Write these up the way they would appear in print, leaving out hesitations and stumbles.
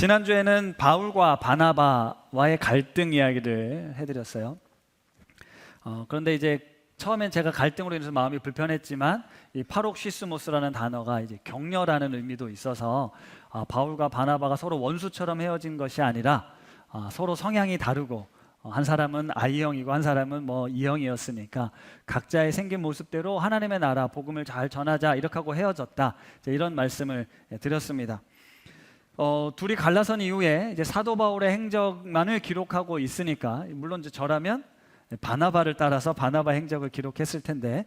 지난주에는 바울과 바나바와의 갈등 이야기를 해드렸어요. 그런데 이제 처음엔 제가 갈등으로 인해서 마음이 불편했지만 이 파록시스모스라는 단어가 이제 격려라는 의미도 있어서 바울과 바나바가 서로 원수처럼 헤어진 것이 아니라 서로 성향이 다르고 한 사람은 I형이고 한 사람은 뭐 E형이었으니까 각자의 생긴 모습대로 하나님의 나라 복음을 잘 전하자 이렇게 하고 헤어졌다, 이런 말씀을 드렸습니다. 둘이 갈라선 이후에 이제 사도 바울의 행적만을 기록하고 있으니까 물론 이제 저라면 바나바를 따라서 바나바 행적을 기록했을 텐데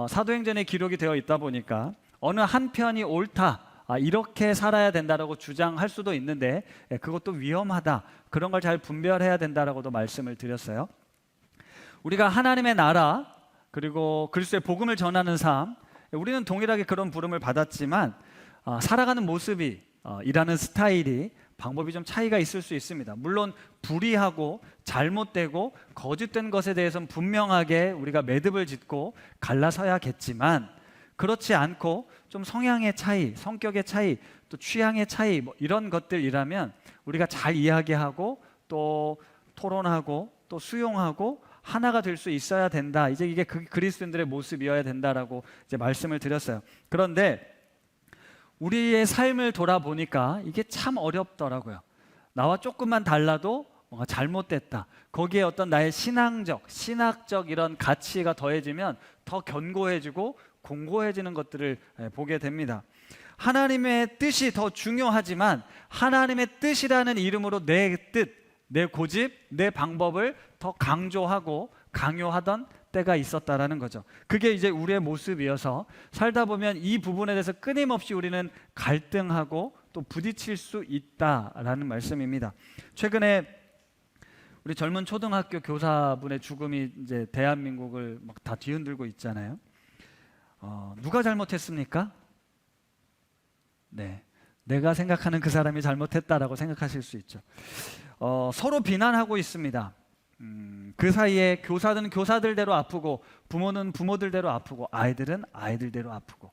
사도행전에 기록이 되어 있다 보니까 어느 한편이 옳다, 이렇게 살아야 된다라고 주장할 수도 있는데 그것도 위험하다, 그런 걸 잘 분별해야 된다라고도 말씀을 드렸어요. 우리가 하나님의 나라 그리고 그리스도의 복음을 전하는 삶, 우리는 동일하게 그런 부름을 받았지만 살아가는 모습이 일하는 스타일이 방법이 좀 차이가 있을 수 있습니다. 물론 불의하고 잘못되고 거짓된 것에 대해서는 분명하게 우리가 매듭을 짓고 갈라서야겠지만 그렇지 않고 좀 성향의 차이, 성격의 차이, 또 취향의 차이 이런 것들이라면 우리가 잘 이야기하고 또 토론하고 또 수용하고 하나가 될 수 있어야 된다. 이제 이게 그리스도인들의 모습이어야 된다라고 이제 말씀을 드렸어요. 그런데 우리의 삶을 돌아보니까 이게 참 어렵더라고요. 나와 조금만 달라도 뭔가 잘못됐다, 거기에 어떤 나의 신학적 이런 가치가 더해지면 더 견고해지고 공고해지는 것들을 보게 됩니다. 하나님의 뜻이 더 중요하지만 하나님의 뜻이라는 이름으로 내 뜻, 내 고집, 내 방법을 더 강조하고 강요하던 때가 있었다라는 거죠. 그게 이제 우리의 모습이어서 살다 보면 이 부분에 대해서 끊임없이 우리는 갈등하고 또 부딪힐 수 있다라는 말씀입니다. 최근에 우리 젊은 초등학교 교사분의 죽음이 이제 대한민국을 막 다 뒤흔들고 있잖아요. 누가 잘못했습니까? 네, 내가 생각하는 그 사람이 잘못했다라고 생각하실 수 있죠. 서로 비난하고 있습니다. 그 사이에 교사들은 교사들대로 아프고 부모는 부모들대로 아프고 아이들은 아이들대로 아프고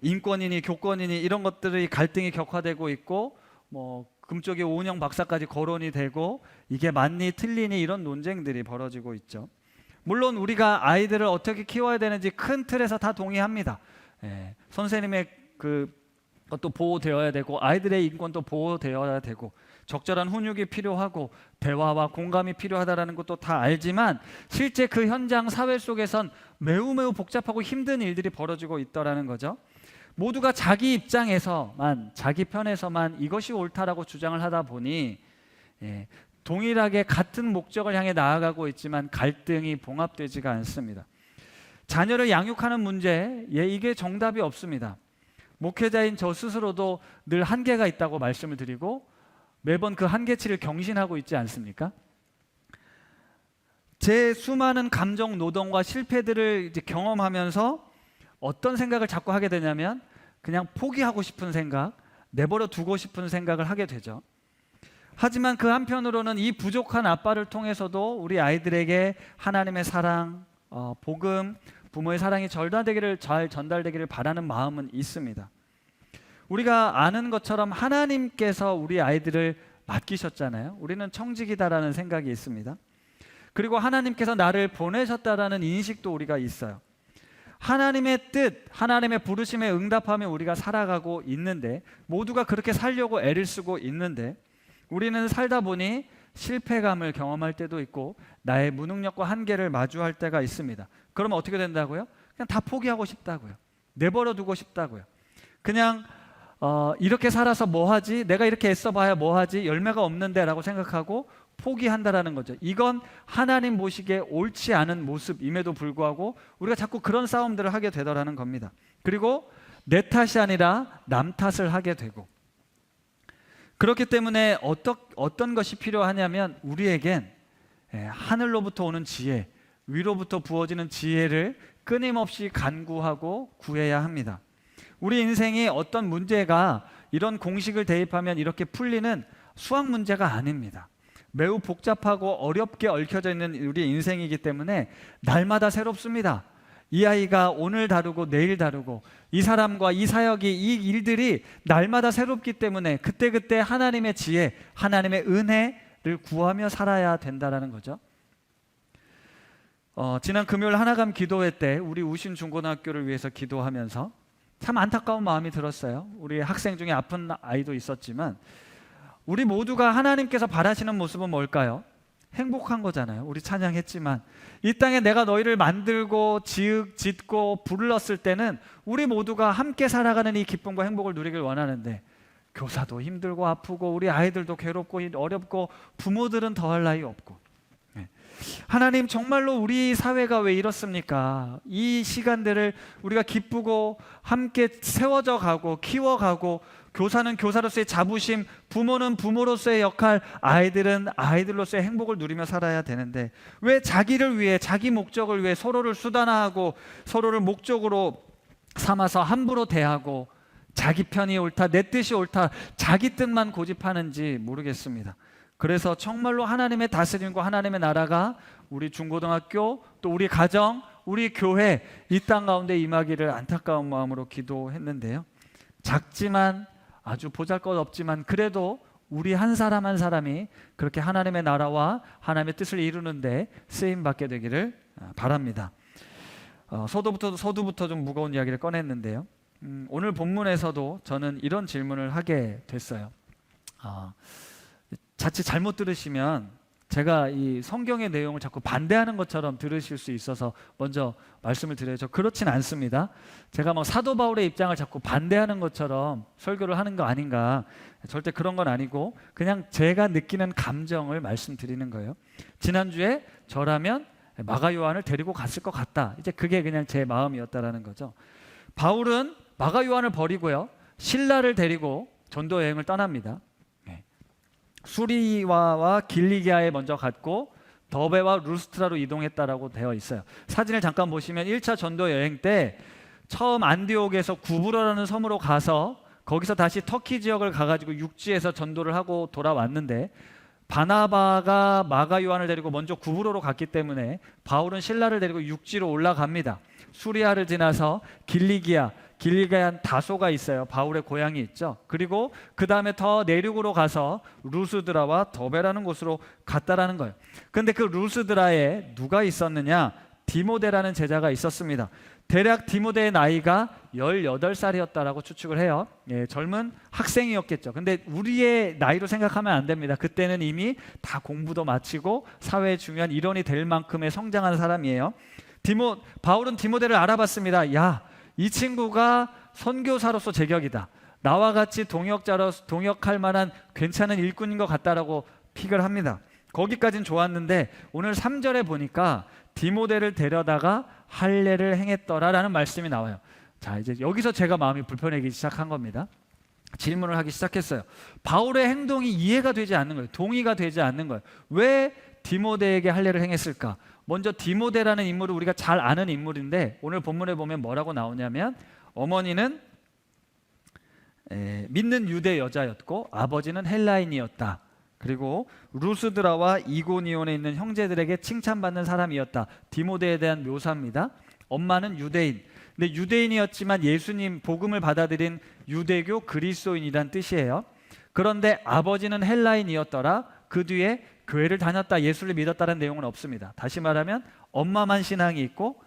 인권이니 교권이니 이런 것들의 갈등이 격화되고 있고 뭐 금쪽이 오은영 박사까지 거론이 되고 이게 맞니 틀리니 이런 논쟁들이 벌어지고 있죠. 물론 우리가 아이들을 어떻게 키워야 되는지 큰 틀에서 다 동의합니다. 선생님의 것도 보호되어야 되고 아이들의 인권도 보호되어야 되고 적절한 훈육이 필요하고 대화와 공감이 필요하다는 것도 다 알지만 실제 그 현장 사회 속에선 매우 복잡하고 힘든 일들이 벌어지고 있더라는 거죠. 모두가 자기 입장에서만, 자기 편에서만 이것이 옳다라고 주장을 하다 보니 동일하게 같은 목적을 향해 나아가고 있지만 갈등이 봉합되지가 않습니다. 자녀를 양육하는 문제, 이게 정답이 없습니다. 목회자인 저 스스로도 늘 한계가 있다고 말씀을 드리고 매번 그 한계치를 경신하고 있지 않습니까? 제 수많은 감정 노동과 실패들을 이제 경험하면서 어떤 생각을 자꾸 하게 되냐면 그냥 포기하고 싶은 생각, 내버려 두고 싶은 생각을 하게 되죠. 하지만 그 한편으로는 이 부족한 아빠를 통해서도 우리 아이들에게 하나님의 사랑, 복음, 부모의 사랑이 잘 전달되기를 바라는 마음은 있습니다. 우리가 아는 것처럼 하나님께서 우리 아이들을 맡기셨잖아요. 우리는 청직이다라는 생각이 있습니다. 그리고 하나님께서 나를 보내셨다라는 인식도 우리가 있어요. 하나님의 뜻, 하나님의 부르심에 응답하며 우리가 살아가고 있는데 모두가 그렇게 살려고 애를 쓰고 있는데 우리는 살다 보니 실패감을 경험할 때도 있고 나의 무능력과 한계를 마주할 때가 있습니다. 그러면 어떻게 된다고요? 그냥 다 포기하고 싶다고요. 내버려 두고 싶다고요. 그냥 이렇게 살아서 뭐하지? 내가 이렇게 애써봐야 뭐하지? 열매가 없는데 라고 생각하고 포기한다라는 거죠. 이건 하나님 보시기에 옳지 않은 모습임에도 불구하고 우리가 자꾸 그런 싸움들을 하게 되더라는 겁니다. 그리고 내 탓이 아니라 남 탓을 하게 되고 그렇기 때문에 어떤 것이 필요하냐면 우리에겐 하늘로부터 오는 지혜, 위로부터 부어지는 지혜를 끊임없이 간구하고 구해야 합니다. 우리 인생이 어떤 문제가 이런 공식을 대입하면 이렇게 풀리는 수학 문제가 아닙니다. 매우 복잡하고 어렵게 얽혀져 있는 우리 인생이기 때문에 날마다 새롭습니다. 이 아이가 오늘 다르고 내일 다르고 이 사람과 이 사역이 이 일들이 날마다 새롭기 때문에 그때그때 하나님의 지혜, 하나님의 은혜를 구하며 살아야 된다는 거죠. 지난 금요일 하나감 기도회 때 우리 우신 중고등학교를 위해서 기도하면서 참 안타까운 마음이 들었어요. 우리 학생 중에 아픈 아이도 있었지만 우리 모두가 하나님께서 바라시는 모습은 뭘까요? 행복한 거잖아요. 우리 찬양했지만 이 땅에 내가 너희를 만들고 짓고 불렀을 때는 우리 모두가 함께 살아가는 이 기쁨과 행복을 누리길 원하는데 교사도 힘들고 아프고 우리 아이들도 괴롭고 어렵고 부모들은 더할 나위 없고 하나님 정말로 우리 사회가 왜 이렇습니까? 이 시간들을 우리가 기쁘고 함께 세워져 가고 키워가고 교사는 교사로서의 자부심, 부모는 부모로서의 역할, 아이들은 아이들로서의 행복을 누리며 살아야 되는데 왜 자기를 위해 자기 목적을 위해 서로를 수단화하고 서로를 목적으로 삼아서 함부로 대하고 자기 편이 옳다, 내 뜻이 옳다, 자기 뜻만 고집하는지 모르겠습니다. 그래서 정말로 하나님의 다스림과 하나님의 나라가 우리 중고등학교 또 우리 가정, 우리 교회 이 땅 가운데 임하기를 안타까운 마음으로 기도했는데요. 작지만 아주 보잘것없지만 그래도 우리 한 사람 한 사람이 그렇게 하나님의 나라와 하나님의 뜻을 이루는데 쓰임받게 되기를 바랍니다. 서두부터 좀 무거운 이야기를 꺼냈는데요. 오늘 본문에서도 저는 이런 질문을 하게 됐어요. 자칫 잘못 들으시면 제가 이 성경의 내용을 자꾸 반대하는 것처럼 들으실 수 있어서 먼저 말씀을 드려요. 저 그렇진 않습니다. 제가 뭐 사도 바울의 입장을 자꾸 반대하는 것처럼 설교를 하는 거 아닌가, 절대 그런 건 아니고 그냥 제가 느끼는 감정을 말씀드리는 거예요. 지난주에 저라면 마가 요한을 데리고 갔을 것 같다. 이제 그게 그냥 제 마음이었다라는 거죠. 바울은 마가 요한을 버리고요, 실라를 데리고 전도 여행을 떠납니다. 수리와와 길리기아에 먼저 갔고 더베와 루스트라로 이동했다라고 되어 있어요. 사진을 잠깐 보시면 1차 전도 여행 때 처음 안디옥에서 구브로라는 섬으로 가서 거기서 다시 터키 지역을 가가지고 육지에서 전도를 하고 돌아왔는데 바나바가 마가 요한을 데리고 먼저 구브로로 갔기 때문에 바울은 실라를 데리고 육지로 올라갑니다. 수리아를 지나서 길리기아 다소가 있어요. 바울의 고향이 있죠. 그리고 그 다음에 더 내륙으로 가서 루스드라와 더베라는 곳으로 갔다라는 거예요. 그런데 그 루스드라에 누가 있었느냐? 디모데라는 제자가 있었습니다. 대략 디모데의 나이가 18살이었다라고 추측을 해요. 젊은 학생이었겠죠. 근데 우리의 나이로 생각하면 안 됩니다. 그때는 이미 다 공부도 마치고 사회에 중요한 일원이 될 만큼의 성장한 사람이에요. 바울은 디모데를 알아봤습니다. 야, 이 친구가 선교사로서 제격이다. 나와 같이 동역할 만한 괜찮은 일꾼인 것 같다라고 픽을 합니다. 거기까진 좋았는데 오늘 3절에 보니까 디모데를 데려다가 할례를 행했더라라는 말씀이 나와요. 자, 이제 여기서 제가 마음이 불편해지기 시작한 겁니다. 질문을 하기 시작했어요. 바울의 행동이 이해가 되지 않는 거예요. 동의가 되지 않는 거예요. 왜 디모데에게 할례를 행했을까? 먼저 디모데라는 인물을 우리가 잘 아는 인물인데 오늘 본문에 보면 뭐라고 나오냐면 어머니는 믿는 유대 여자였고 아버지는 헬라인이었다. 그리고 루스드라와 이고니온에 있는 형제들에게 칭찬받는 사람이었다. 디모데에 대한 묘사입니다. 엄마는 유대인. 근데 유대인이었지만 예수님 복음을 받아들인 유대교 그리스도인이란 뜻이에요. 그런데 아버지는 헬라인이었더라. 그 뒤에 교회를 다녔다, 예수를 믿었다는 내용은 없습니다. 다시 말하면 엄마만 신앙이 있고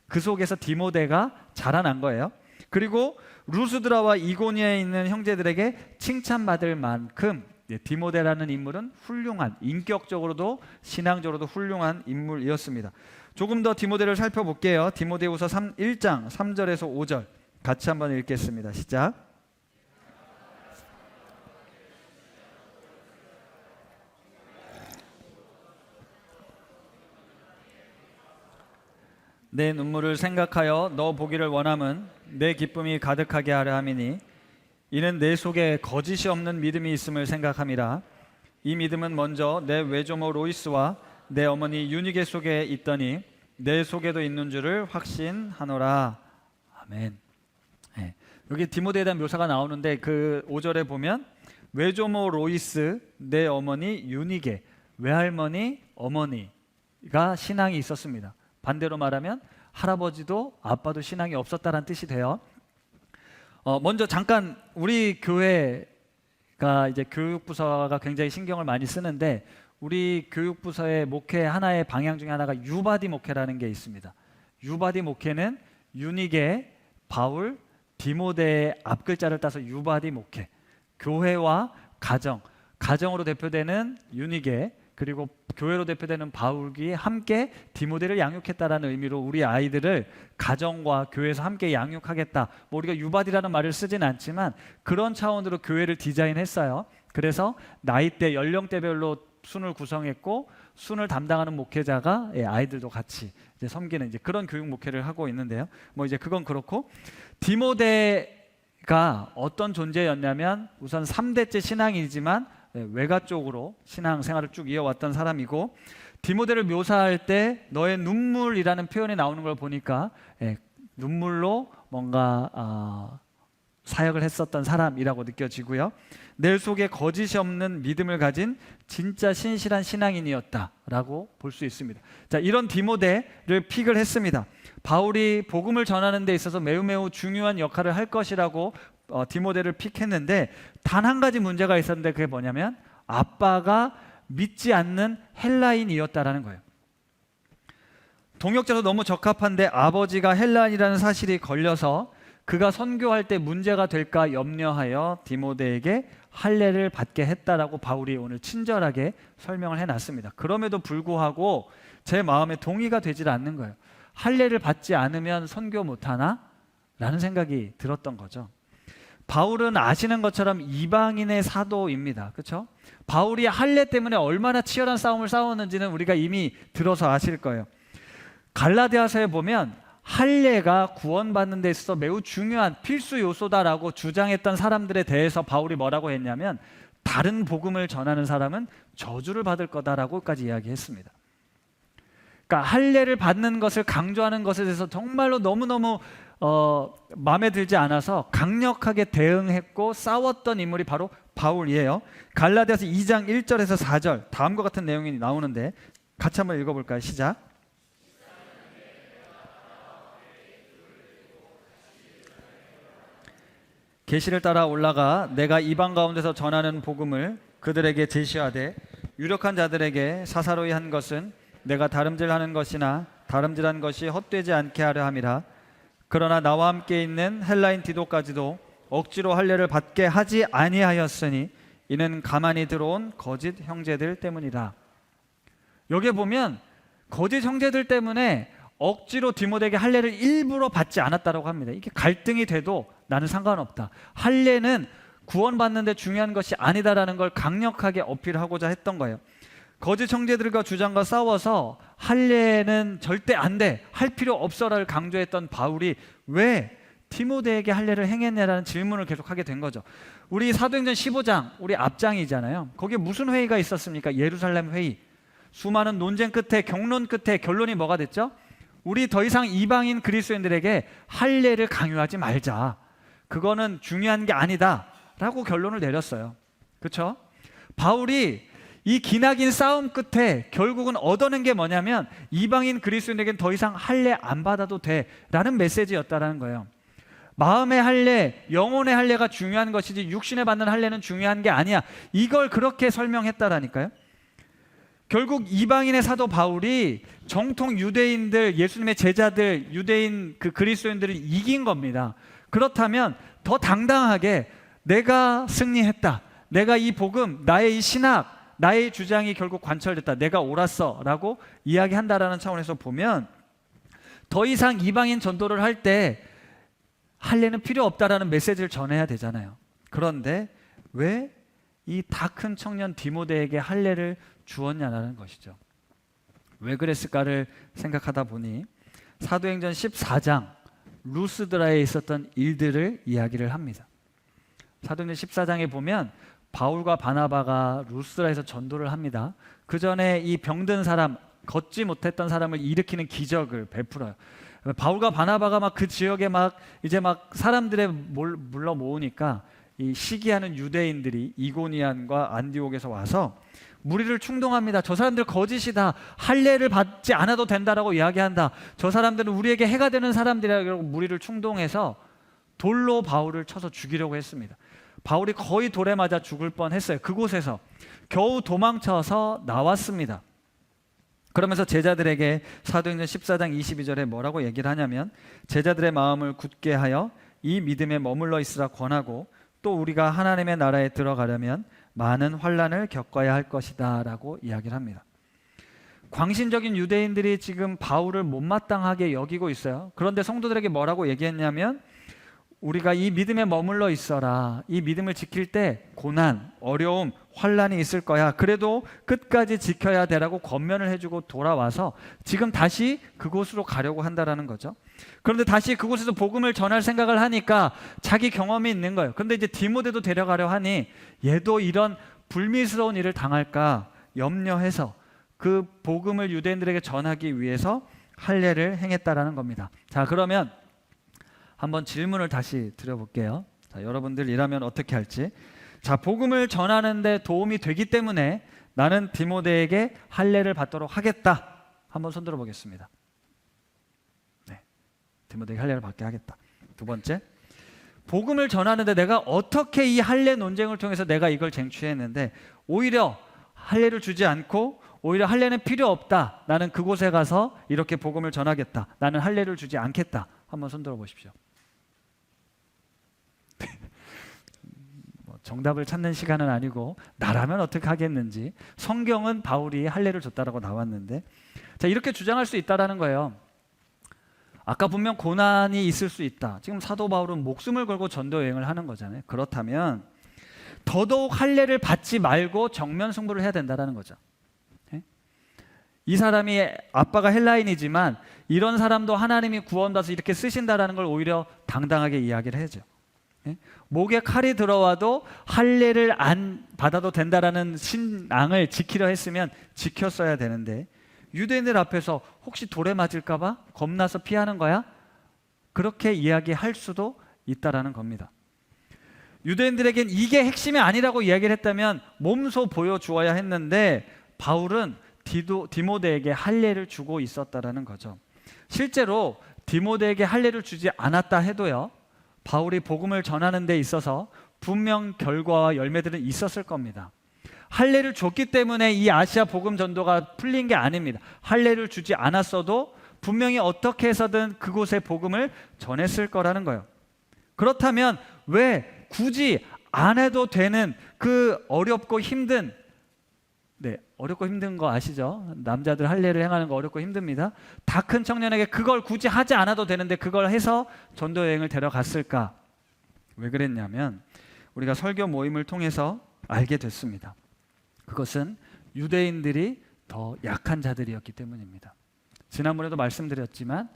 그 속에서 디모데가 자라난 거예요. 그리고 루스드라와 이고니아에 있는 형제들에게 칭찬받을 만큼 디모데라는 인물은 훌륭한, 인격적으로도 신앙적으로도 훌륭한 인물이었습니다. 조금 더 디모데를 살펴볼게요. 디모데후서 1장 3절에서 5절 같이 한번 읽겠습니다. 시작. 내 눈물을 생각하여 너 보기를 원함은 내 기쁨이 가득하게 하려 함이니 이는 내 속에 거짓이 없는 믿음이 있음을 생각함이라. 이 믿음은 먼저 내 외조모 로이스와 내 어머니 유니게 속에 있더니 내 속에도 있는 줄을 확신하노라. 아멘. 여기 디모데에 대한 묘사가 나오는데 그 5절에 보면 외조모 로이스, 내 어머니 유니게, 외할머니, 어머니가 신앙이 있었습니다. 반대로 말하면 할아버지도 아빠도 신앙이 없었다라는 뜻이 돼요. 먼저 잠깐 우리 교회가 이제 교육부서가 굉장히 신경을 많이 쓰는데 우리 교육부서의 목회 하나의 방향 중에 하나가 유바디 목회라는 게 있습니다. 유바디 목회는 유니게, 바울, 디모데의 앞글자를 따서 유바디 목회. 교회와 가정으로 대표되는 유니게, 그리고 교회로 대표되는 바울이 함께 디모데를 양육했다라는 의미로 우리 아이들을 가정과 교회에서 함께 양육하겠다. 뭐 우리가 유바디라는 말을 쓰진 않지만 그런 차원으로 교회를 디자인했어요. 그래서 나이대, 연령대별로 순을 구성했고 순을 담당하는 목회자가 아이들도 같이 이제 섬기는 이제 그런 교육 목회를 하고 있는데요. 뭐 이제 그건 그렇고 디모데가 어떤 존재였냐면 우선 3대째 신앙이지만 외가 쪽으로 신앙생활을 쭉 이어왔던 사람이고 디모데를 묘사할 때 너의 눈물이라는 표현이 나오는 걸 보니까 눈물로 뭔가 사역을 했었던 사람이라고 느껴지고요. 내 속에 거짓이 없는 믿음을 가진 진짜 신실한 신앙인이었다라고 볼 수 있습니다. 자, 이런 디모데를 픽을 했습니다. 바울이 복음을 전하는 데 있어서 매우 중요한 역할을 할 것이라고 디모데를 픽했는데 단 한 가지 문제가 있었는데 그게 뭐냐면 아빠가 믿지 않는 헬라인이었다라는 거예요. 동역자도 너무 적합한데 아버지가 헬라인이라는 사실이 걸려서 그가 선교할 때 문제가 될까 염려하여 디모데에게 할례를 받게 했다라고 바울이 오늘 친절하게 설명을 해놨습니다. 그럼에도 불구하고 제 마음에 동의가 되질 않는 거예요. 할례를 받지 않으면 선교 못하나? 라는 생각이 들었던 거죠. 바울은 아시는 것처럼 이방인의 사도입니다. 그렇죠? 바울이 할례 때문에 얼마나 치열한 싸움을 싸웠는지는 우리가 이미 들어서 아실 거예요. 갈라디아서에 보면 할례가 구원받는 데 있어서 매우 중요한 필수 요소다라고 주장했던 사람들에 대해서 바울이 뭐라고 했냐면 다른 복음을 전하는 사람은 저주를 받을 거다라고까지 이야기했습니다. 그러니까 할례를 받는 것을 강조하는 것에 대해서 정말로 너무너무 마음에 들지 않아서 강력하게 대응했고 싸웠던 인물이 바로 바울이에요. 갈라디아서 2장 1절에서 4절 다음과 같은 내용이 나오는데 같이 한번 읽어볼까요? 시작. 계시를 따라 올라가 내가 이방 가운데서 전하는 복음을 그들에게 제시하되 유력한 자들에게 사사로이 한 것은 내가 다름질하는 것이나 다름질한 것이 헛되지 않게 하려 함이라. 그러나 나와 함께 있는 헬라인 디도까지도 억지로 할례를 받게 하지 아니하였으니 이는 가만히 들어온 거짓 형제들 때문이라. 여기에 보면 거짓 형제들 때문에 억지로 디모데에게 할례를 일부러 받지 않았다고 합니다. 이게 갈등이 돼도 나는 상관없다. 할례는 구원받는 데 중요한 것이 아니다라는 걸 강력하게 어필하고자 했던 거예요. 거짓 형제들과 주장과 싸워서 할례는 절대 안 돼, 할 필요 없어라를 강조했던 바울이 왜 디모데에게 할례를 행했냐라는 질문을 계속하게 된 거죠. 우리 사도행전 15장, 우리 앞장이잖아요. 거기에 무슨 회의가 있었습니까? 예루살렘 회의. 수많은 논쟁 끝에, 경론 끝에 결론이 뭐가 됐죠? 우리 더 이상 이방인 그리스도인들에게 할례를 강요하지 말자. 그거는 중요한 게 아니다 라고 결론을 내렸어요. 그렇죠? 바울이 이 기나긴 싸움 끝에 결국은 얻어낸 게 뭐냐면 이방인 그리스도인에게는 더 이상 할례 안 받아도 돼 라는 메시지였다라는 거예요. 마음의 할례, 영혼의 할례가 중요한 것이지 육신에 받는 할례는 중요한 게 아니야. 이걸 그렇게 설명했다라니까요. 결국 이방인의 사도 바울이 정통 유대인들, 예수님의 제자들, 유대인 그 그리스도인들을 이긴 겁니다. 그렇다면 더 당당하게 내가 승리했다. 내가 이 복음, 나의 이 신학, 나의 주장이 결국 관철됐다. 내가 옳았어 라고 이야기한다라는 차원에서 보면 더 이상 이방인 전도를 할 때 할례는 필요 없다라는 메시지를 전해야 되잖아요. 그런데 왜 이 다 큰 청년 디모데에게 할례를 주었냐라는 것이죠. 왜 그랬을까를 생각하다 보니 사도행전 14장 루스드라에 있었던 일들을 이야기를 합니다. 사도행전 14장에 보면 바울과 바나바가 루스드라에서 전도를 합니다. 그 전에 이 병든 사람, 걷지 못했던 사람을 일으키는 기적을 베풀어요. 바울과 바나바가 막 그 지역에 이제 사람들의 물러 모으니까 이 시기하는 유대인들이 이고니안과 안디옥에서 와서 무리를 충동합니다. 저 사람들 거짓이다. 할례를 받지 않아도 된다라고 이야기한다. 저 사람들은 우리에게 해가 되는 사람들이라고 무리를 충동해서 돌로 바울을 쳐서 죽이려고 했습니다. 바울이 거의 돌에 맞아 죽을 뻔했어요. 그곳에서 겨우 도망쳐서 나왔습니다. 그러면서 제자들에게 사도행전 14장 22절에 뭐라고 얘기를 하냐면 제자들의 마음을 굳게 하여 이 믿음에 머물러 있으라 권하고 또 우리가 하나님의 나라에 들어가려면 많은 환난을 겪어야 할 것이다 라고 이야기를 합니다. 광신적인 유대인들이 지금 바울을 못마땅하게 여기고 있어요. 그런데 성도들에게 뭐라고 얘기했냐면 우리가 이 믿음에 머물러 있어라. 이 믿음을 지킬 때 고난, 어려움, 환난이 있을 거야. 그래도 끝까지 지켜야 되라고 권면을 해주고 돌아와서 지금 다시 그곳으로 가려고 한다라는 거죠. 그런데 다시 그곳에서 복음을 전할 생각을 하니까 자기 경험이 있는 거예요. 그런데 이제 디모데도 데려가려 하니 얘도 이런 불미스러운 일을 당할까 염려해서 그 복음을 유대인들에게 전하기 위해서 할례를 행했다라는 겁니다. 자, 그러면 한번 질문을 다시 드려볼게요. 자, 여러분들이라면 어떻게 할지. 자, 복음을 전하는데 도움이 되기 때문에 나는 디모데에게 할례를 받도록 하겠다. 한번 손들어 보겠습니다. 네, 디모데에게 할례를 받게 하겠다. 두 번째, 복음을 전하는데 내가 어떻게 이 할례 논쟁을 통해서 내가 이걸 쟁취했는데 오히려 할례를 주지 않고 오히려 할례는 필요 없다. 나는 그곳에 가서 이렇게 복음을 전하겠다. 나는 할례를 주지 않겠다. 한번 손들어 보십시오. 정답을 찾는 시간은 아니고 나라면 어떻게 하겠는지. 성경은 바울이 할례를 줬다라고 나왔는데, 자, 이렇게 주장할 수 있다라는 거예요. 아까 분명 고난이 있을 수 있다. 지금 사도 바울은 목숨을 걸고 전도 여행을 하는 거잖아요. 그렇다면 더더욱 할례를 받지 말고 정면 승부를 해야 된다라는 거죠. 이 사람이 아빠가 헬라인이지만 이런 사람도 하나님이 구원받아서 이렇게 쓰신다라는 걸 오히려 당당하게 이야기를 해죠. 목에 칼이 들어와도 할례를 안 받아도 된다라는 신앙을 지키려 했으면 지켰어야 되는데 유대인들 앞에서 혹시 돌에 맞을까 봐 겁나서 피하는 거야? 그렇게 이야기할 수도 있다라는 겁니다. 유대인들에겐 이게 핵심이 아니라고 이야기를 했다면 몸소 보여주어야 했는데 바울은 디모데에게 할례를 주고 있었다라는 거죠. 실제로 디모데에게 할례를 주지 않았다 해도요, 바울이 복음을 전하는 데 있어서 분명 결과와 열매들은 있었을 겁니다. 할례를 줬기 때문에 이 아시아 복음 전도가 풀린 게 아닙니다. 할례를 주지 않았어도 분명히 어떻게 해서든 그곳에 복음을 전했을 거라는 거예요. 그렇다면 왜 굳이 안 해도 되는 그 어렵고 힘든, 어렵고 힘든 거 아시죠? 남자들 할례를 행하는 거 어렵고 힘듭니다. 다 큰 청년에게 그걸 굳이 하지 않아도 되는데 그걸 해서 전도 여행을 데려갔을까? 왜 그랬냐면 우리가 설교 모임을 통해서 알게 됐습니다. 그것은 유대인들이 더 약한 자들이었기 때문입니다. 지난번에도 말씀드렸지만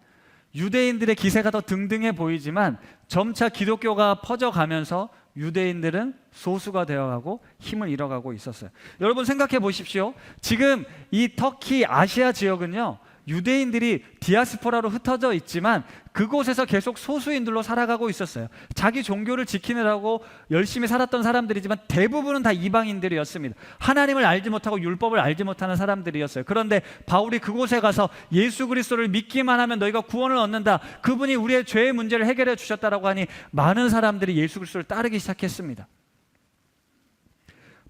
유대인들의 기세가 더 등등해 보이지만 점차 기독교가 퍼져가면서 유대인들은 소수가 되어가고 힘을 잃어가고 있었어요. 여러분 생각해 보십시오. 지금 이 터키 아시아 지역은요, 유대인들이 디아스포라로 흩어져 있지만 그곳에서 계속 소수인들로 살아가고 있었어요. 자기 종교를 지키느라고 열심히 살았던 사람들이지만 대부분은 다 이방인들이었습니다. 하나님을 알지 못하고 율법을 알지 못하는 사람들이었어요. 그런데 바울이 그곳에 가서 예수 그리스도를 믿기만 하면 너희가 구원을 얻는다, 그분이 우리의 죄의 문제를 해결해 주셨다라고 하니 많은 사람들이 예수 그리스도를 따르기 시작했습니다.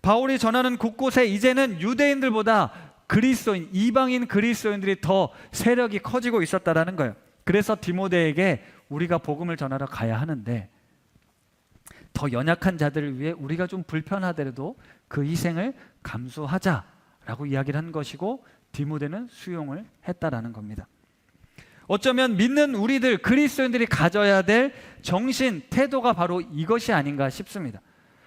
바울이 전하는 곳곳에 이제는 유대인들보다 그리스도인, 이방인 그리스도인들이 더 세력이 커지고 있었다라는 거예요. 그래서 디모데에게 우리가 복음을 전하러 가야 하는데 더 연약한 자들을 위해 우리가 좀 불편하더라도 그 희생을 감수하자라고 이야기를 한 것이고 디모데는 수용을 했다라는 겁니다. 어쩌면 믿는 우리들 그리스도인들이 가져야 될 정신, 태도가 바로 이것이 아닌가 싶습니다.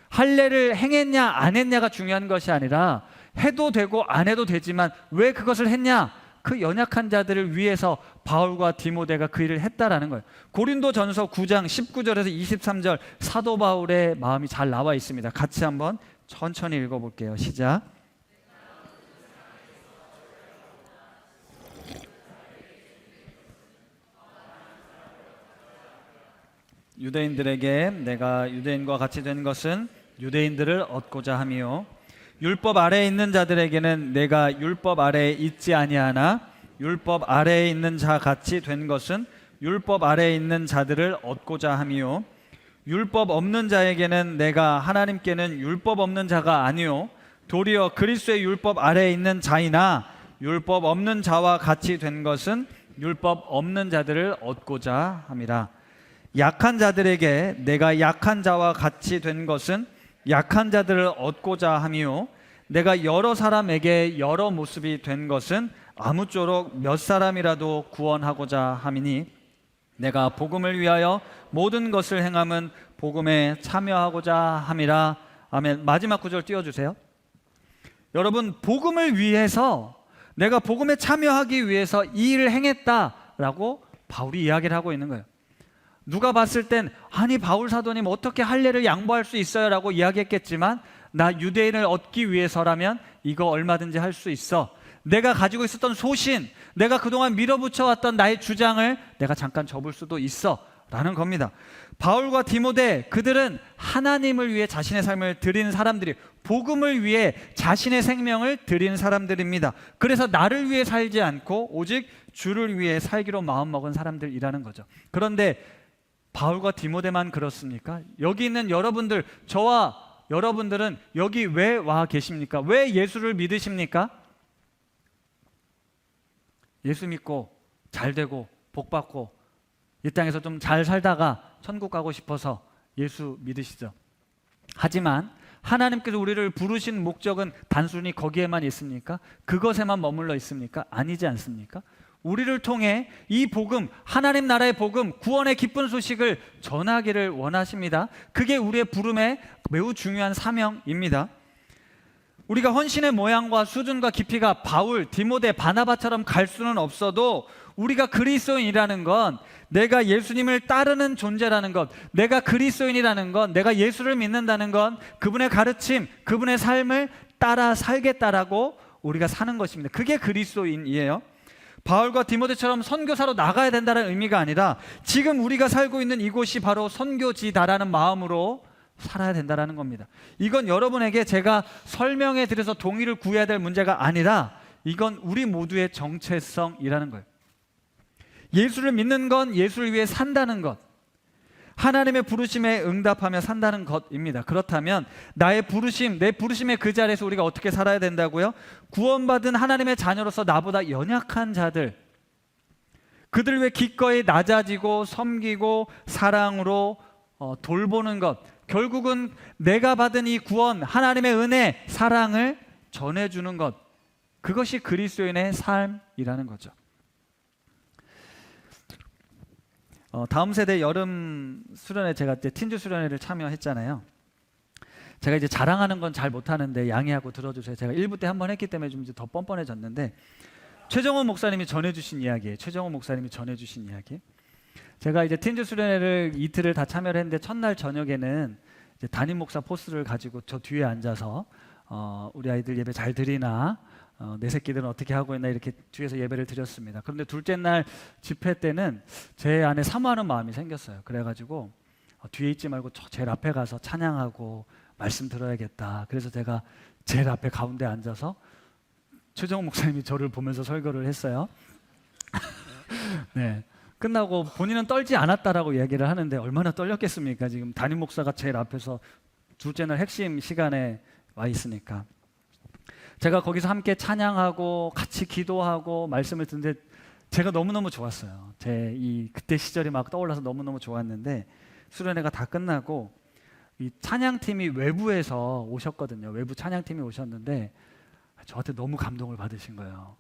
할례를 행했냐 안 했냐가 중요한 것이 아니라 해도 되고 안 해도 되지만 왜 그것을 했냐? 그 연약한 자들을 위해서 바울과 디모데가 그 일을 했다라는 거예요. 고린도전서 9장 19절에서 23절 사도 바울의 마음이 잘 나와 있습니다. 같이 한번 천천히 읽어볼게요. 시작. 유대인들에게 내가 유대인과 같이 된 것은 유대인들을 얻고자 함이요 율법 아래에 있는 자들에게는 내가 율법 아래에 있지 아니하나 율법 아래에 있는 자 같이 된 것은 율법 아래에 있는 자들을 얻고자 함이요 율법 없는 자에게는 내가 하나님께는 율법 없는 자가 아니요 도리어 그리스도의 율법 아래에 있는 자이나 율법 없는 자와 같이 된 것은 율법 없는 자들을 얻고자 함이라. 약한 자들에게 내가 약한 자와 같이 된 것은 약한 자들을 얻고자 함이요 내가 여러 사람에게 여러 모습이 된 것은 아무쪼록 몇 사람이라도 구원하고자 함이니 내가 복음을 위하여 모든 것을 행함은 복음에 참여하고자 함이라. 아멘. 마지막 구절 띄워주세요. 여러분, 복음을 위해서, 내가 복음에 참여하기 위해서 이 일을 행했다라고 바울이 이야기를 하고 있는 거예요. 누가 봤을 땐 아니 바울 사도님 어떻게 할례를 양보할 수 있어요? 라고 이야기했겠지만 나 유대인을 얻기 위해서라면 이거 얼마든지 할 수 있어. 내가 가지고 있었던 소신, 내가 그동안 밀어붙여왔던 나의 주장을 내가 잠깐 접을 수도 있어 라는 겁니다. 바울과 디모데, 그들은 하나님을 위해 자신의 삶을 드린 사람들이, 복음을 위해 자신의 생명을 드린 사람들입니다. 그래서 나를 위해 살지 않고 오직 주를 위해 살기로 마음먹은 사람들이라는 거죠. 그런데 바울과 디모데만 그렇습니까? 여기 있는 여러분들, 저와 여러분들은 여기 왜 와 계십니까? 왜 예수를 믿으십니까? 예수 믿고 잘 되고 복 받고 이 땅에서 좀 잘 살다가 천국 가고 싶어서 예수 믿으시죠. 하지만 하나님께서 우리를 부르신 목적은 단순히 거기에만 있습니까? 그것에만 머물러 있습니까? 아니지 않습니까? 우리를 통해 이 복음, 하나님 나라의 복음, 구원의 기쁜 소식을 전하기를 원하십니다. 그게 우리의 부름의 매우 중요한 사명입니다. 우리가 헌신의 모양과 수준과 깊이가 바울, 디모데, 바나바처럼 갈 수는 없어도 우리가 그리스도인이라는 건, 내가 예수님을 따르는 존재라는 것, 내가 그리스도인이라는 건, 내가 예수를 믿는다는 건 그분의 가르침, 그분의 삶을 따라 살겠다라고 우리가 사는 것입니다. 그게 그리스도인이에요. 바울과 디모데처럼 선교사로 나가야 된다는 의미가 아니라 지금 우리가 살고 있는 이곳이 바로 선교지다라는 마음으로 살아야 된다는 겁니다. 이건 여러분에게 제가 설명해 드려서 동의를 구해야 될 문제가 아니라 이건 우리 모두의 정체성이라는 거예요. 예수를 믿는 건 예수를 위해 산다는 것, 하나님의 부르심에 응답하며 산다는 것입니다. 그렇다면 나의 부르심, 내 부르심의 그 자리에서 우리가 어떻게 살아야 된다고요? 구원받은 하나님의 자녀로서 나보다 연약한 자들, 그들 위해 기꺼이 낮아지고 섬기고 사랑으로 돌보는 것, 결국은 내가 받은 이 구원, 하나님의 은혜, 사랑을 전해주는 것, 그것이 그리스도인의 삶이라는 거죠. 다음 세대 여름 수련회, 제가 이제 틴즈 수련회를 참여했잖아요. 제가 이제 자랑하는 건 잘 못하는데 양해하고 들어주세요. 제가 1부 때 한 번 했기 때문에 좀 이제 더 뻔뻔해졌는데, 최정호 목사님이 전해주신 이야기예요. 최정호 목사님이 전해주신 이야기. 제가 이제 틴즈 수련회를 이틀을 다 참여를 했는데 첫날 저녁에는 이제 담임 목사 포스를 가지고 저 뒤에 앉아서 우리 아이들 예배 잘 드리나, 내 새끼들은 어떻게 하고 있나, 이렇게 뒤에서 예배를 드렸습니다. 그런데 둘째 날 집회 때는 제 안에 사모하는 마음이 생겼어요. 그래가지고 뒤에 있지 말고 제일 앞에 가서 찬양하고 말씀 들어야겠다. 그래서 제가 제일 앞에 가운데 앉아서 최정호 목사님이 저를 보면서 설교를 했어요. 네. 끝나고 본인은 떨지 않았다라고 이야기를 하는데 얼마나 떨렸겠습니까? 지금 담임 목사가 제일 앞에서 둘째 날 핵심 시간에 와 있으니까. 제가 거기서 함께 찬양하고 같이 기도하고 말씀을 듣는데 제가 너무너무 좋았어요. 제 이 그때 시절이 막 떠올라서 너무너무 좋았는데, 수련회가 다 끝나고 이 찬양팀이 외부에서 오셨거든요. 외부 찬양팀이 오셨는데 저한테 너무 감동을 받으신 거예요.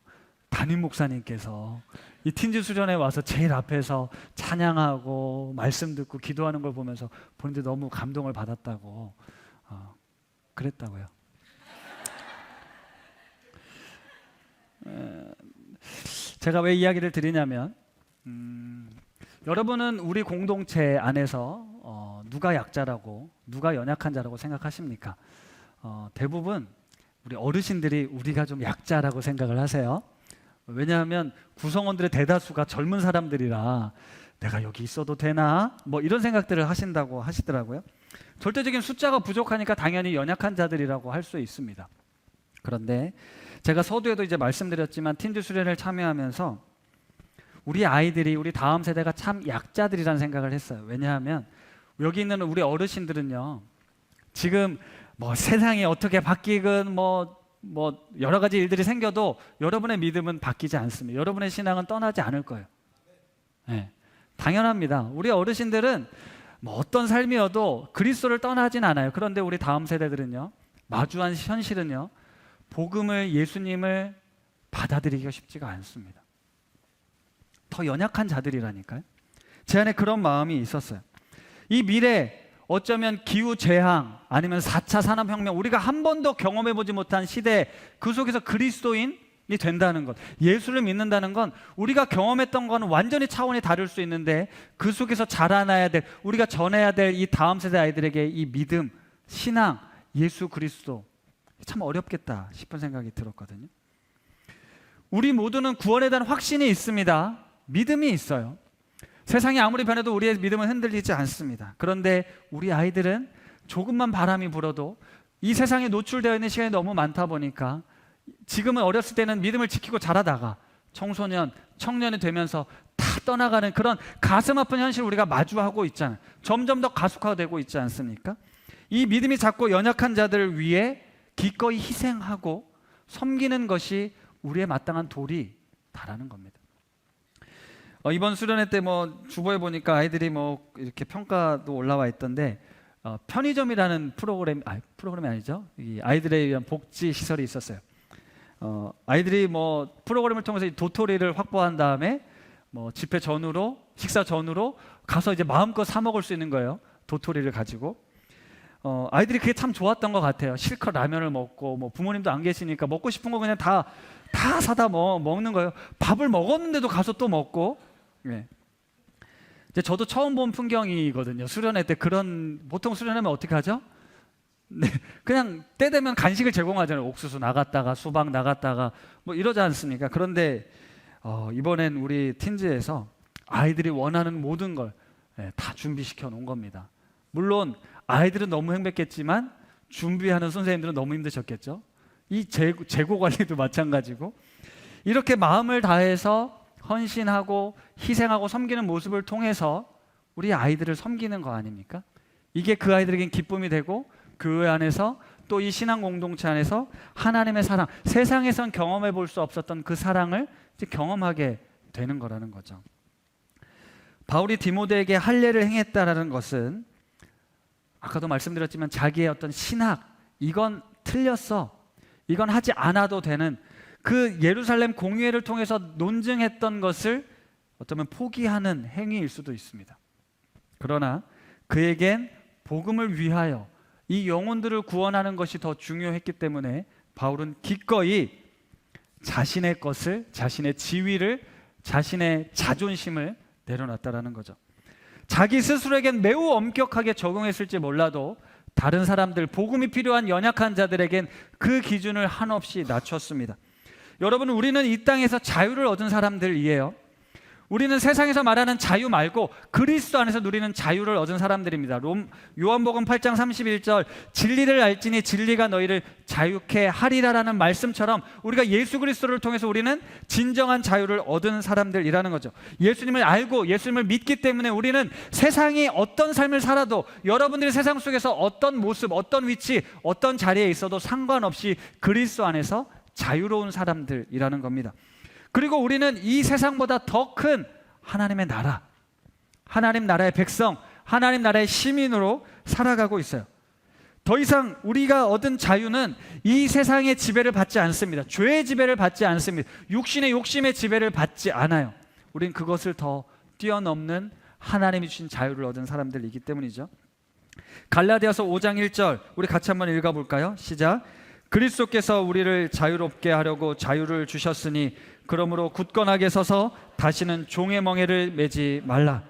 담임 목사님께서 이 틴즈 수련회 와서 제일 앞에서 찬양하고 말씀 듣고 기도하는 걸 보면서 본인들 너무 감동을 받았다고 그랬다고요. 제가 왜 이야기를 드리냐면, 여러분은 우리 공동체 안에서 누가 약자라고, 누가 연약한 자라고 생각하십니까? 대부분 우리 어르신들이 우리가 좀 약자라고 생각을 하세요. 왜냐하면 구성원들의 대다수가 젊은 사람들이라 내가 여기 있어도 되나? 뭐 이런 생각들을 하신다고 하시더라고요. 절대적인 숫자가 부족하니까 당연히 연약한 자들이라고 할 수 있습니다. 그런데 제가 서두에도 이제 말씀드렸지만 팀즈 수련회를 참여하면서 우리 아이들이, 우리 다음 세대가 참 약자들이라는 생각을 했어요. 왜냐하면 여기 있는 우리 어르신들은요, 지금 뭐 세상이 어떻게 바뀌건 뭐 여러 가지 일들이 생겨도 여러분의 믿음은 바뀌지 않습니다. 여러분의 신앙은 떠나지 않을 거예요. 네, 당연합니다. 우리 어르신들은 뭐 어떤 삶이어도 그리스도를 떠나진 않아요. 그런데 우리 다음 세대들은요, 마주한 현실은요, 복음을, 예수님을 받아들이기가 쉽지가 않습니다. 더 연약한 자들이라니까요. 제 안에 그런 마음이 있었어요. 이 미래, 어쩌면 기후재앙 아니면 4차 산업혁명, 우리가 한 번도 경험해보지 못한 시대, 그 속에서 그리스도인이 된다는 것, 예수를 믿는다는 건 우리가 경험했던 건 완전히 차원이 다를 수 있는데 그 속에서 자라나야 될, 우리가 전해야 될 이 다음 세대 아이들에게 이 믿음, 신앙, 예수 그리스도, 참 어렵겠다 싶은 생각이 들었거든요. 우리 모두는 구원에 대한 확신이 있습니다. 믿음이 있어요. 세상이 아무리 변해도 우리의 믿음은 흔들리지 않습니다. 그런데 우리 아이들은 조금만 바람이 불어도 이 세상에 노출되어 있는 시간이 너무 많다 보니까 지금은 어렸을 때는 믿음을 지키고 자라다가 청소년, 청년이 되면서 다 떠나가는 그런 가슴 아픈 현실을 우리가 마주하고 있잖아요. 점점 더 가속화되고 있지 않습니까? 이 믿음이 작고 연약한 자들을 위해 기꺼이 희생하고 섬기는 것이 우리의 마땅한 도리다라는 겁니다. 이번 수련회 때 뭐 주보에 보니까 아이들이 뭐 이렇게 평가도 올라와 있던데 편의점이라는 프로그램이 아니죠. 이 아이들에 위한 복지 시설이 있었어요. 아이들이 뭐 프로그램을 통해서 도토리를 확보한 다음에 뭐 집회 전후로, 식사 전후로 가서 이제 마음껏 사 먹을 수 있는 거예요. 도토리를 가지고. 아이들이 그게 참 좋았던 것 같아요. 실컷 라면을 먹고, 뭐 부모님도 안 계시니까 먹고 싶은 거 그냥 다 사다 먹는 거예요. 밥을 먹었는데도 가서 또 먹고. 네. 이제 저도 처음 본 풍경이거든요. 수련회 때 보통 수련회면 어떻게 하죠? 네, 그냥 때 되면 간식을 제공하잖아요. 옥수수 나갔다가 수박 나갔다가 뭐 이러지 않습니까? 그런데 이번엔 우리 팀즈에서 아이들이 원하는 모든 걸 다 준비시켜 놓은 겁니다. 물론 아이들은 너무 행복했지만 준비하는 선생님들은 너무 힘드셨겠죠. 이 재고 관리도 마찬가지고, 이렇게 마음을 다해서 헌신하고 희생하고 섬기는 모습을 통해서 우리 아이들을 섬기는 거 아닙니까? 이게 그 아이들에겐 기쁨이 되고 교회 안에서 또 이 신앙 공동체 안에서 하나님의 사랑, 세상에선 경험해 볼 수 없었던 그 사랑을 이제 경험하게 되는 거라는 거죠. 바울이 디모데에게 할례를 행했다라는 것은 아까도 말씀드렸지만 자기의 어떤 신학, 이건 틀렸어, 이건 하지 않아도 되는, 그 예루살렘 공의회를 통해서 논증했던 것을 어쩌면 포기하는 행위일 수도 있습니다. 그러나 그에겐 복음을 위하여 이 영혼들을 구원하는 것이 더 중요했기 때문에 바울은 기꺼이 자신의 것을, 자신의 지위를, 자신의 자존심을 내려놨다라는 거죠. 자기 스스로에겐 매우 엄격하게 적용했을지 몰라도 다른 사람들, 복음이 필요한 연약한 자들에겐 그 기준을 한없이 낮췄습니다. 여러분, 우리는 이 땅에서 자유를 얻은 사람들이에요. 우리는 세상에서 말하는 자유 말고 그리스도 안에서 누리는 자유를 얻은 사람들입니다. 요한복음 8장 31절, 진리를 알지니 진리가 너희를 자유케 하리라라는 말씀처럼 우리가 예수 그리스도를 통해서 우리는 진정한 자유를 얻은 사람들이라는 거죠. 예수님을 알고 예수님을 믿기 때문에 우리는 세상이 어떤 삶을 살아도, 여러분들이 세상 속에서 어떤 모습, 어떤 위치, 어떤 자리에 있어도 상관없이 그리스도 안에서 자유로운 사람들이라는 겁니다. 그리고 우리는 이 세상보다 더 큰 하나님의 나라, 하나님 나라의 백성, 하나님 나라의 시민으로 살아가고 있어요. 더 이상 우리가 얻은 자유는 이 세상의 지배를 받지 않습니다. 죄의 지배를 받지 않습니다. 육신의 욕심의 지배를 받지 않아요. 우린 그것을 더 뛰어넘는 하나님이 주신 자유를 얻은 사람들이기 때문이죠. 갈라디아서 5장 1절 우리 같이 한번 읽어볼까요? 시작. 그리스도께서 우리를 자유롭게 하려고 자유를 주셨으니 그러므로 굳건하게 서서 다시는 종의 멍에를 매지 말라.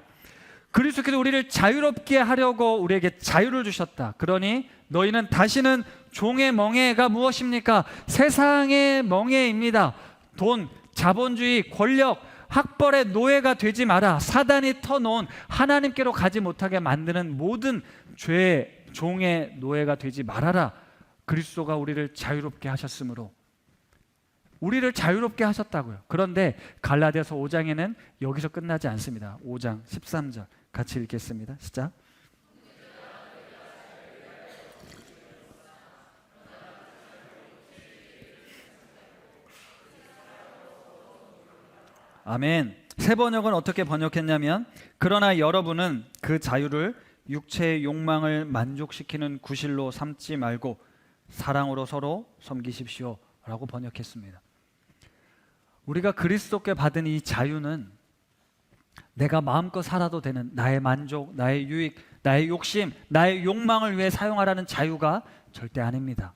그리스도께서 우리를 자유롭게 하려고 우리에게 자유를 주셨다. 그러니 너희는 다시는 종의 멍에가 무엇입니까? 세상의 멍에입니다. 돈, 자본주의, 권력, 학벌의 노예가 되지 마라. 사단이 터놓은 하나님께로 가지 못하게 만드는 모든 죄의 종의 노예가 되지 말아라. 그리스도가 우리를 자유롭게 하셨으므로 우리를 자유롭게 하셨다고요. 그런데 갈라디아서 5장에는 여기서 끝나지 않습니다. 5장 13절 같이 읽겠습니다. 시작. 아멘. 새 번역은 어떻게 번역했냐면, 그러나 여러분은 그 자유를 육체의 욕망을 만족시키는 구실로 삼지 말고 사랑으로 서로 섬기십시오 라고 번역했습니다. 우리가 그리스도께 받은 이 자유는 내가 마음껏 살아도 되는 나의 만족, 나의 유익, 나의 욕심, 나의 욕망을 위해 사용하라는 자유가 절대 아닙니다.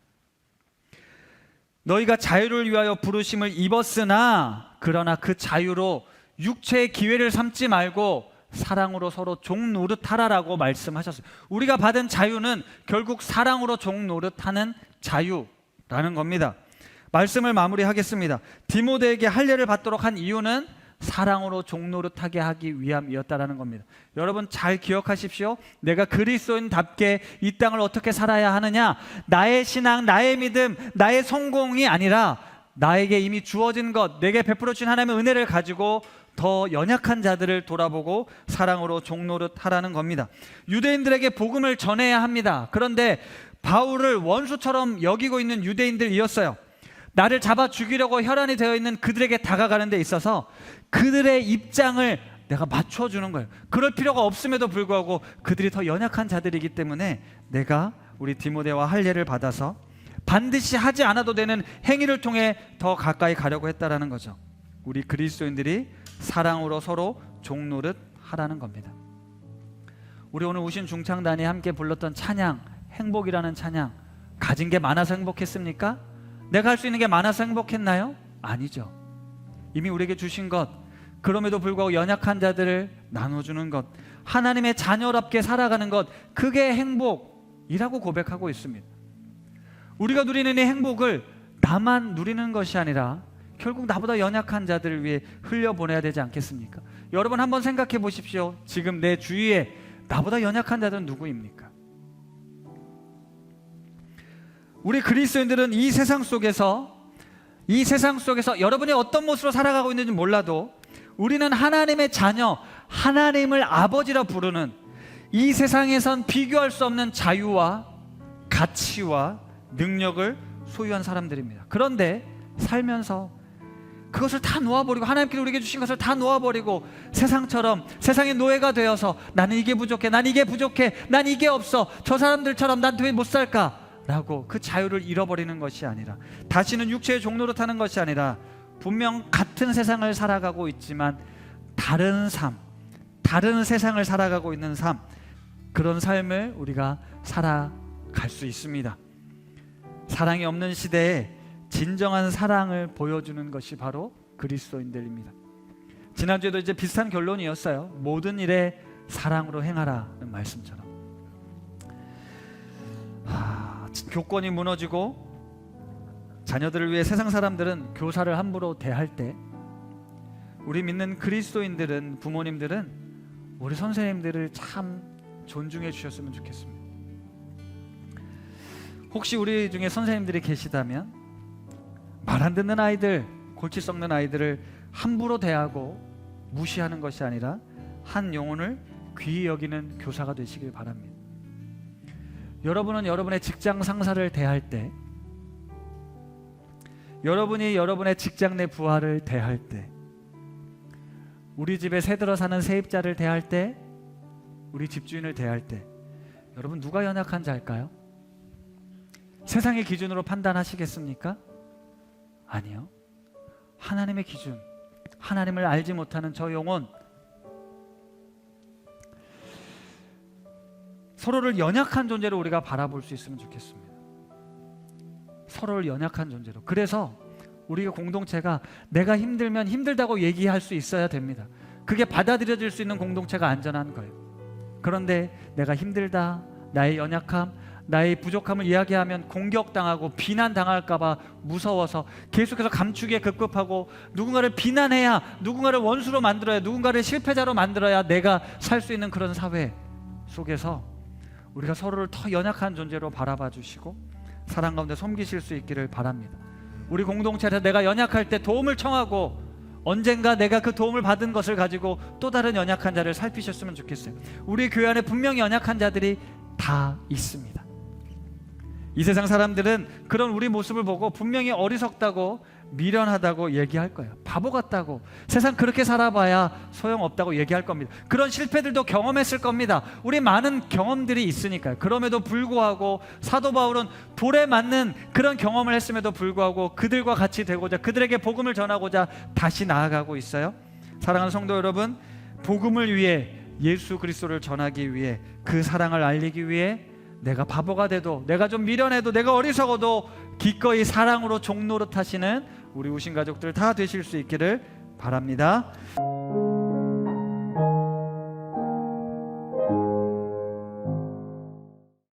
너희가 자유를 위하여 부르심을 입었으나 그러나 그 자유로 육체의 기회를 삼지 말고 사랑으로 서로 종 노릇하라라고 말씀하셨어요. 우리가 받은 자유는 결국 사랑으로 종 노릇하는 자유라는 겁니다. 말씀을 마무리하겠습니다. 디모데에게 할례를 받도록 한 이유는 사랑으로 종 노릇하게 하기 위함이었다라는 겁니다. 여러분 잘 기억하십시오. 내가 그리스도인답게 이 땅을 어떻게 살아야 하느냐, 나의 신앙, 나의 믿음, 나의 성공이 아니라 나에게 이미 주어진 것, 내게 베풀어 주신 하나님의 은혜를 가지고 더 연약한 자들을 돌아보고 사랑으로 종 노릇하라는 겁니다. 유대인들에게 복음을 전해야 합니다. 그런데 바울을 원수처럼 여기고 있는 유대인들이었어요. 나를 잡아 죽이려고 혈안이 되어 있는 그들에게 다가가는 데 있어서 그들의 입장을 내가 맞춰주는 거예요. 그럴 필요가 없음에도 불구하고 그들이 더 연약한 자들이기 때문에 내가 우리 디모데와 할례를 받아서 반드시 하지 않아도 되는 행위를 통해 더 가까이 가려고 했다라는 거죠. 우리 그리스도인들이 사랑으로 서로 종노릇 하라는 겁니다. 우리 오늘 오신 중창단이 함께 불렀던 찬양, 행복이라는 찬양, 가진 게 많아서 행복했습니까? 내가 할 수 있는 게 많아서 행복했나요? 아니죠. 이미 우리에게 주신 것, 그럼에도 불구하고 연약한 자들을 나눠주는 것, 하나님의 자녀답게 살아가는 것, 그게 행복이라고 고백하고 있습니다. 우리가 누리는 이 행복을 나만 누리는 것이 아니라 결국 나보다 연약한 자들을 위해 흘려보내야 되지 않겠습니까? 여러분 한번 생각해 보십시오. 지금 내 주위에 나보다 연약한 자들은 누구입니까? 우리 그리스도인들은 이 세상 속에서 여러분이 어떤 모습으로 살아가고 있는지 몰라도 우리는 하나님의 자녀, 하나님을 아버지라 부르는 이 세상에선 비교할 수 없는 자유와 가치와 능력을 소유한 사람들입니다. 그런데 살면서 그것을 다 놓아버리고, 하나님께서 우리에게 주신 것을 다 놓아버리고 세상처럼 세상의 노예가 되어서 나는 이게 부족해, 난 이게 부족해, 난 이게 없어, 저 사람들처럼 난 왜 못 살까? 라고 그 자유를 잃어버리는 것이 아니라, 다시는 육체의 종로로 타는 것이 아니라 분명 같은 세상을 살아가고 있지만 다른 삶, 다른 세상을 살아가고 있는 삶, 그런 삶을 우리가 살아갈 수 있습니다. 사랑이 없는 시대에 진정한 사랑을 보여주는 것이 바로 그리스도인들입니다. 지난주에도 이제 비슷한 결론이었어요. 모든 일에 사랑으로 행하라는 말씀처럼. 교권이 무너지고 자녀들을 위해 세상 사람들은 교사를 함부로 대할 때, 우리 믿는 그리스도인들은, 부모님들은 우리 선생님들을 참 존중해 주셨으면 좋겠습니다. 혹시 우리 중에 선생님들이 계시다면 말 안 듣는 아이들, 골치 썩는 아이들을 함부로 대하고 무시하는 것이 아니라 한 영혼을 귀히 여기는 교사가 되시길 바랍니다. 여러분은 여러분의 직장 상사를 대할 때, 여러분이 여러분의 직장 내 부하를 대할 때, 우리 집에 새들어 사는 세입자를 대할 때, 우리 집주인을 대할 때, 여러분 누가 연약한 자일까요? 세상의 기준으로 판단하시겠습니까? 아니요. 하나님의 기준, 하나님을 알지 못하는 저 영혼, 서로를 연약한 존재로 우리가 바라볼 수 있으면 좋겠습니다. 서로를 연약한 존재로. 그래서 우리가 공동체가 내가 힘들면 힘들다고 얘기할 수 있어야 됩니다. 그게 받아들여질 수 있는 공동체가 안전한 거예요. 그런데 내가 힘들다, 나의 연약함, 나의 부족함을 이야기하면 공격당하고 비난당할까 봐 무서워서 계속해서 감추기에 급급하고, 누군가를 비난해야, 누군가를 원수로 만들어야, 누군가를 실패자로 만들어야 내가 살 수 있는 그런 사회 속에서 우리가 서로를 더 연약한 존재로 바라봐 주시고 사랑 가운데 섬기실 수 있기를 바랍니다. 우리 공동체에서 내가 연약할 때 도움을 청하고 언젠가 내가 그 도움을 받은 것을 가지고 또 다른 연약한 자를 살피셨으면 좋겠어요. 우리 교회 안에 분명히 연약한 자들이 다 있습니다. 이 세상 사람들은 그런 우리 모습을 보고 분명히 어리석다고 미련하다고 얘기할 거예요. 바보 같다고, 세상 그렇게 살아봐야 소용없다고 얘기할 겁니다. 그런 실패들도 경험했을 겁니다. 우리 많은 경험들이 있으니까요. 그럼에도 불구하고 사도 바울은 돌에 맞는 그런 경험을 했음에도 불구하고 그들과 같이 되고자, 그들에게 복음을 전하고자 다시 나아가고 있어요. 사랑하는 성도 여러분, 복음을 위해, 예수 그리스도를 전하기 위해, 그 사랑을 알리기 위해 내가 바보가 돼도, 내가 좀 미련해도, 내가 어리석어도 기꺼이 사랑으로 종노릇 하시는 우리 우신 가족들 다 되실 수 있기를 바랍니다.